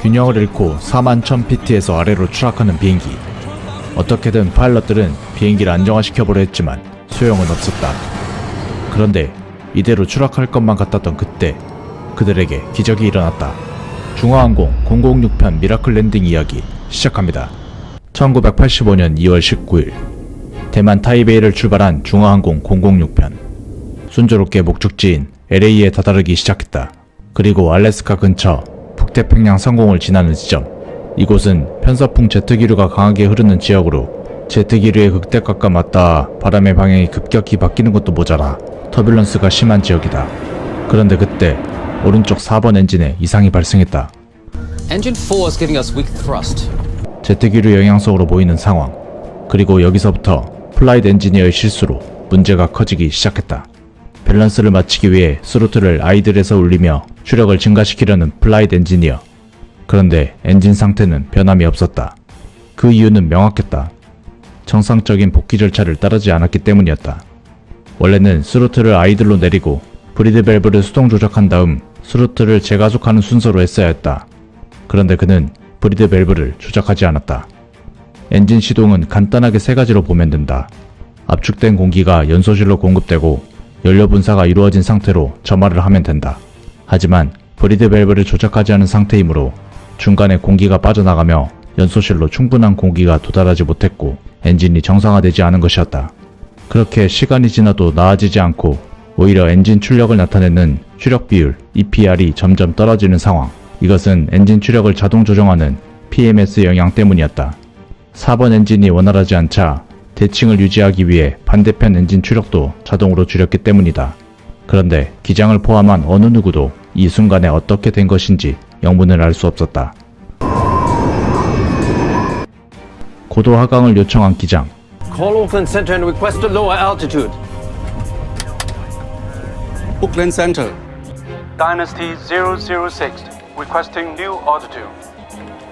균형을 잃고 41,000피트에서 아래로 추락하는 비행기. 어떻게든 파일럿들은 비행기를 안정화시켜보려 했지만 소용은 없었다. 그런데 이대로 추락할 것만 같았던 그때 그들에게 기적이 일어났다. 중화항공 006편 미라클 랜딩 이야기 시작합니다. 1985년 2월 19일 대만 타이베이를 출발한 중화항공 006편. 순조롭게 목적지인 LA에 다다르기 시작했다. 그리고 알래스카 근처 북태평양 상공을 지나는 지점. 이곳은 편서풍 제트기류가 강하게 흐르는 지역으로 제트기류의 극대값과 맞닿아 바람의 방향이 급격히 바뀌는 것도 모자라 터뷸런스가 심한 지역이다. 그런데 그때 오른쪽 4번 엔진에 이상이 발생했다. Engine 4 is giving us weak thrust. 제트기류 영향 속으로 보이는 상황. 그리고 여기서부터 플라이트 엔지니어의 실수로 문제가 커지기 시작했다. 밸런스를 맞추기 위해 스로틀을 아이들에서 올리며 추력을 증가시키려는 플라이트 엔지니어. 그런데 엔진 상태는 변함이 없었다. 그 이유는 명확했다. 정상적인 복귀 절차를 따르지 않았기 때문이었다. 원래는 스로틀을 아이들로 내리고 브리드 밸브를 수동 조작한 다음 스로틀을 재가속하는 순서로 했어야 했다. 그런데 그는 브리드 밸브를 조작하지 않았다. 엔진 시동은 간단하게 세 가지로 보면 된다. 압축된 공기가 연소실로 공급되고 연료 분사가 이루어진 상태로 점화를 하면 된다. 하지만 브리드 밸브를 조작하지 않은 상태이므로 중간에 공기가 빠져나가며 연소실로 충분한 공기가 도달하지 못했고 엔진이 정상화되지 않은 것이었다. 그렇게 시간이 지나도 나아지지 않고 오히려 엔진 출력을 나타내는 추력 비율 EPR이 점점 떨어지는 상황. 이것은 엔진 추력을 자동 조정하는 PMS 영향 때문이었다. 4번 엔진이 원활하지 않자 대칭을 유지하기 위해 반대편 엔진 추력도 자동으로 줄였기 때문이다. 그런데 기장을 포함한 어느 누구도 이 순간에 어떻게 된 것인지 영문을 알 수 없었다. 고도 하강을 요청한 기장. Call Auckland Center and request a lower altitude. Auckland Center. Dynasty 006, requesting new altitude.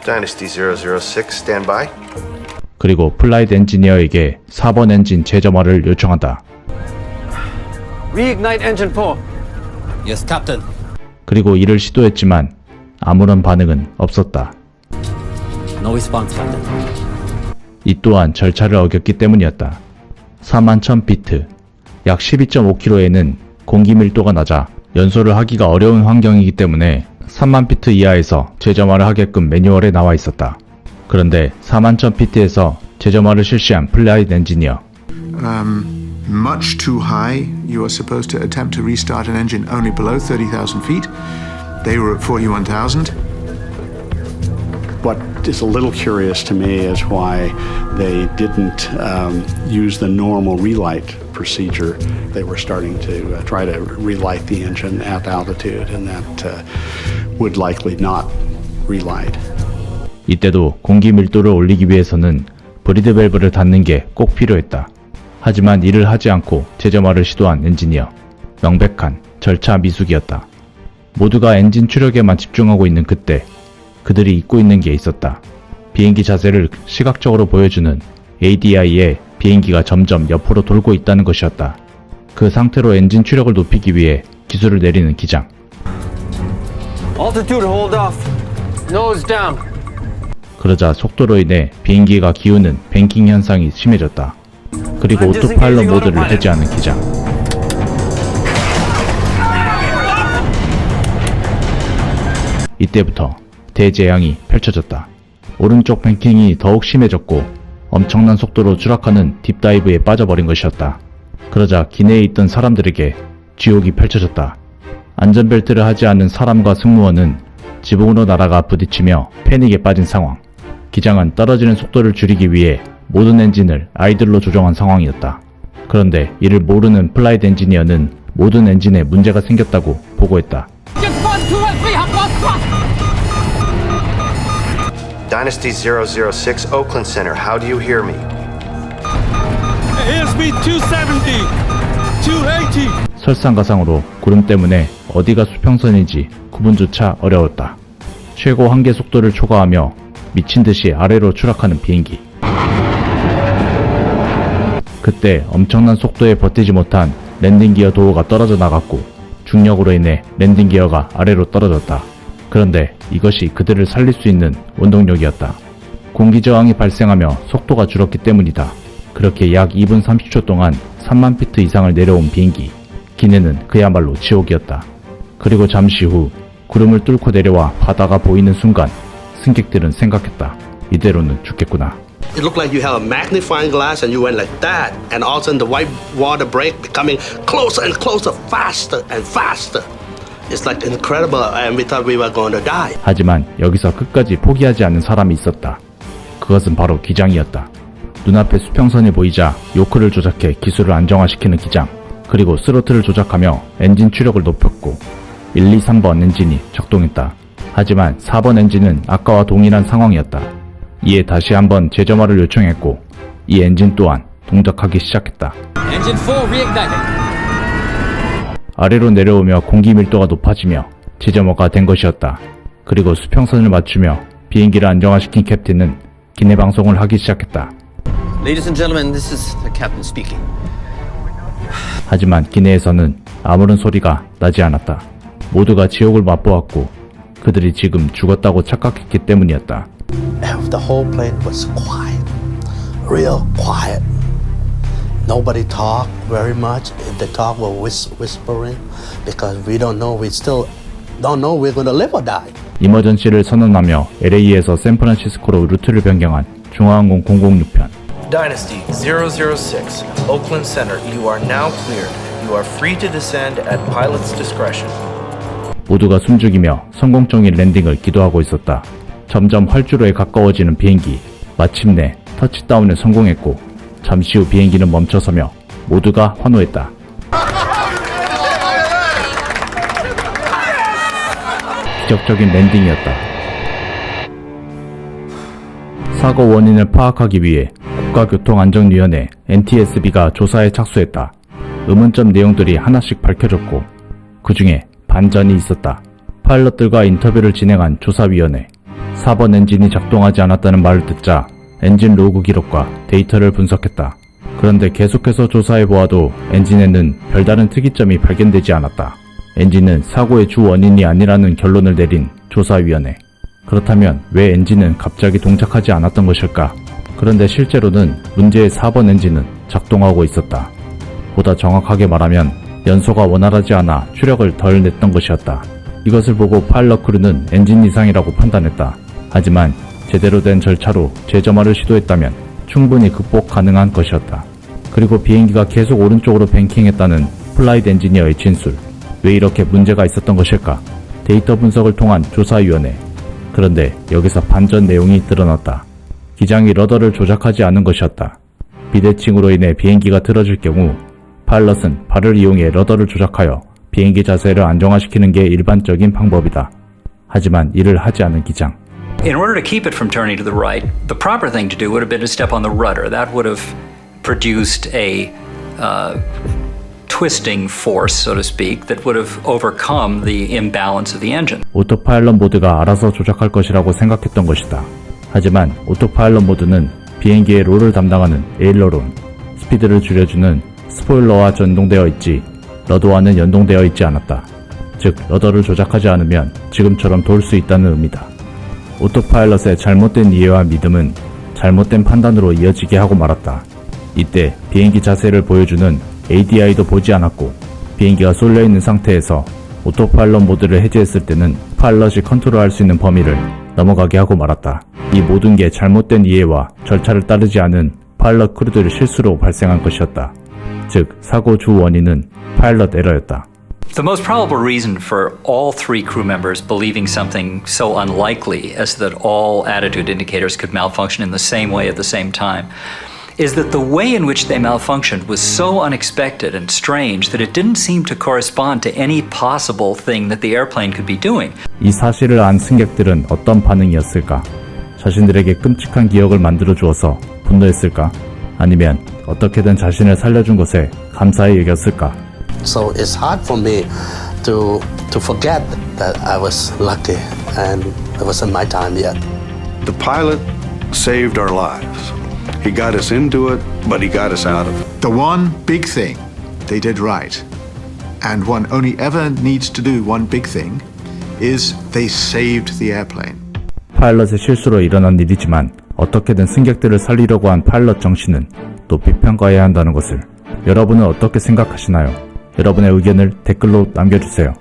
Dynasty 006, stand by. 그리고 플라이트 엔지니어에게 4번 엔진 재점화를 요청한다. Reignite engine 4. Yes, Captain. 그리고 이를 시도했지만 아무런 반응은 없었다. No response, Captain. 이 또한 절차를 어겼기 때문이었다. 41,000피트, 약 12.5km에는 공기 밀도가 낮아 연소를 하기가 어려운 환경이기 때문에 30,000피트 이하에서 재점화를 하게끔 매뉴얼에 나와 있었다. 그런데 41,000피트에서 재점화를 실시한 플라이트 엔지니어. Much too high. You are supposed to attempt to restart an engine only below 30,000 feet. They were at 41,000. What is a little curious to me is why they didn't use the normal relight procedure. They were starting to try to relight the engine at altitude, and that would likely not relight. 이때도 공기 밀도를 올리기 위해서는 브리드 밸브를 닫는 게 꼭 필요했다. 하지만 이를 하지 않고 재점화를 시도한 엔지니어. 명백한 절차 미숙이었다. 모두가 엔진 추력에만 집중하고 있는 그때 그들이 잊고 있는 게 있었다. 비행기 자세를 시각적으로 보여주는 ADI에 비행기가 점점 옆으로 돌고 있다는 것이었다. 그 상태로 엔진 추력을 높이기 위해 기술을 내리는 기장. Altitude hold off. Nose down. 그러자 속도로 인해 비행기가 기우는 뱅킹 현상이 심해졌다. 그리고 오토파일럿 모드를 해제하는 기장. 이때부터 대재앙이 펼쳐졌다. 오른쪽 뱅킹이 더욱 심해졌고 엄청난 속도로 추락하는 딥다이브에 빠져버린 것이었다. 그러자 기내에 있던 사람들에게 지옥이 펼쳐졌다. 안전벨트를 하지 않은 사람과 승무원은 지붕으로 날아가 부딪히며 패닉에 빠진 상황. 기장은 떨어지는 속도를 줄이기 위해 모든 엔진을 아이들로 조정한 상황이었다. 그런데 이를 모르는 플라이트 엔지니어는 모든 엔진에 문제가 생겼다고 보고했다. Dynasty 006, Oakland Center, how do you hear me? Airspeed 270, 280. 설상가상으로 구름 때문에 어디가 수평선인지 구분조차 어려웠다. 최고 한계 속도를 초과하며 미친듯이 아래로 추락하는 비행기. 그때 엄청난 속도에 버티지 못한 랜딩 기어 도어가 떨어져 나갔고 중력으로 인해 랜딩 기어가 아래로 떨어졌다. 그런데 이것이 그들을 살릴 수 있는 원동력이었다. 공기 저항이 발생하며 속도가 줄었기 때문이다. 그렇게 약 2분 30초 동안 3만 피트 이상을 내려온 비행기. 기내는 그야말로 지옥이었다. 그리고 잠시 후 구름을 뚫고 내려와 바다가 보이는 순간 승객들은 생각했다. 이대로는 죽겠구나. It looked like you have a magnifying glass and you went like that, and all of a sudden the white water break becoming closer and closer, faster and faster. It's like incredible, and we thought we were going to die. 하지만 여기서 끝까지 포기하지 않는 사람이 있었다. 그것은 바로 기장이었다. 눈앞에 수평선이 보이자 요크를 조작해 기술을 안정화시키는 기장, 그리고 스로틀을 조작하며 엔진 추력을 높였고 1, 2, 3번 엔진이 작동했다. 하지만 4번 엔진은 아까와 동일한 상황이었다. 이에 다시 한번 재점화를 요청했고 이 엔진 또한 동작하기 시작했다. Engine 4 reignited. 아래로 내려오며 공기 밀도가 높아지며 재점화가 된 것이었다. 그리고 수평선을 맞추며 비행기를 안정화시킨 캡틴은 기내 방송을 하기 시작했다. Ladies and gentlemen, this is the captain speaking. 하지만 기내에서는 아무런 소리가 나지 않았다. 모두가 지옥을 맛보았고 그들이 지금 죽었다고 착각했기 때문이었다. The whole plane was quiet, real quiet. Nobody talked very much. If they talk, were whispering because we don't know. We still don't know we're going to live or die. 이머전시를 선언하며 LA에서 샌프란시스코로 루트를 변경한 중화항공 006편. Dynasty 006, Oakland Center. You are now cleared. You are free to descend at pilot's discretion. 모두가 숨죽이며 성공적인 랜딩을 기도하고 있었다. 점점 활주로에 가까워지는 비행기. 마침내 터치다운에 성공했고 잠시 후 비행기는 멈춰서며 모두가 환호했다. 기적적인 랜딩이었다. 사고 원인을 파악하기 위해 국가교통안전위원회 NTSB가 조사에 착수했다. 의문점 내용들이 하나씩 밝혀졌고 그 중에 반전이 있었다. 파일럿들과 인터뷰를 진행한 조사위원회. 4번 엔진이 작동하지 않았다는 말을 듣자 엔진 로그 기록과 데이터를 분석했다. 그런데 계속해서 조사해보아도 엔진에는 별다른 특이점이 발견되지 않았다. 엔진은 사고의 주 원인이 아니라는 결론을 내린 조사위원회. 그렇다면 왜 엔진은 갑자기 동작하지 않았던 것일까? 그런데 실제로는 문제의 4번 엔진은 작동하고 있었다. 보다 정확하게 말하면 연소가 원활하지 않아 추력을 덜 냈던 것이었다. 이것을 보고 파일럿 크루는 엔진 이상이라고 판단했다. 하지만 제대로 된 절차로 재점화를 시도했다면 충분히 극복 가능한 것이었다. 그리고 비행기가 계속 오른쪽으로 뱅킹했다는 플라이트 엔지니어의 진술. 왜 이렇게 문제가 있었던 것일까? 데이터 분석을 통한 조사위원회. 그런데 여기서 반전 내용이 드러났다. 기장이 러더를 조작하지 않은 것이었다. 비대칭으로 인해 비행기가 틀어질 경우 파일럿은 발을 이용해 러더를 조작하여 비행기 자세를 안정화시키는 게 일반적인 방법이다. 하지만 이를 하지 않은 기장. In order to keep it from turning to the right, the proper thing to do would have been to step on the rudder. That would have produced a twisting force, so to speak, that would have overcome the imbalance of the engine. 오토파일럿 모드가 알아서 조작할 것이라고 생각했던 것이다. 하지만 오토파일럿 모드는 비행기의 롤을 담당하는 에일러론, 스피드를 줄여주는 스포일러와 연동되어 있지 러더와는 연동되어 있지 않았다. 즉 러더를 조작하지 않으면 지금처럼 돌 수 있다는 의미다. 오토파일럿의 잘못된 이해와 믿음은 잘못된 판단으로 이어지게 하고 말았다. 이때 비행기 자세를 보여주는 ADI도 보지 않았고 비행기가 쏠려있는 상태에서 오토파일럿 모드를 해제했을 때는 파일럿이 컨트롤할 수 있는 범위를 넘어가게 하고 말았다. 이 모든 게 잘못된 이해와 절차를 따르지 않은 파일럿 크루들의 실수로 발생한 것이었다. 즉 사고 주 원인은 파일럿 에러였다. The most probable reason for all three crew members believing something so unlikely as that all attitude indicators could malfunction in the same way at the same time is that the way in which they malfunctioned was so unexpected and strange that it didn't seem to correspond to any possible thing that the airplane could be doing. 이 사실을 안 승객들은 어떤 반응이었을까? 자신들에게 끔찍한 기억을 만들어 주어서 분노했을까? 아니면 어떻게든 자신을 살려준 것에 감사히 여겼을까? So it's hard for me to forget that I was lucky and it wasn't my time yet. The pilot saved our lives. He got us into it, but he got us out of it. The one big thing they did right, and one only ever needs to do one big thing, is they saved the airplane. 파일럿의 실수로 일어난 일이지만 어떻게든 승객들을 살리려고 한 파일럿 정신은 높이 평가해야 한다는 것을 여러분은 어떻게 생각하시나요? 여러분의 의견을 댓글로 남겨주세요.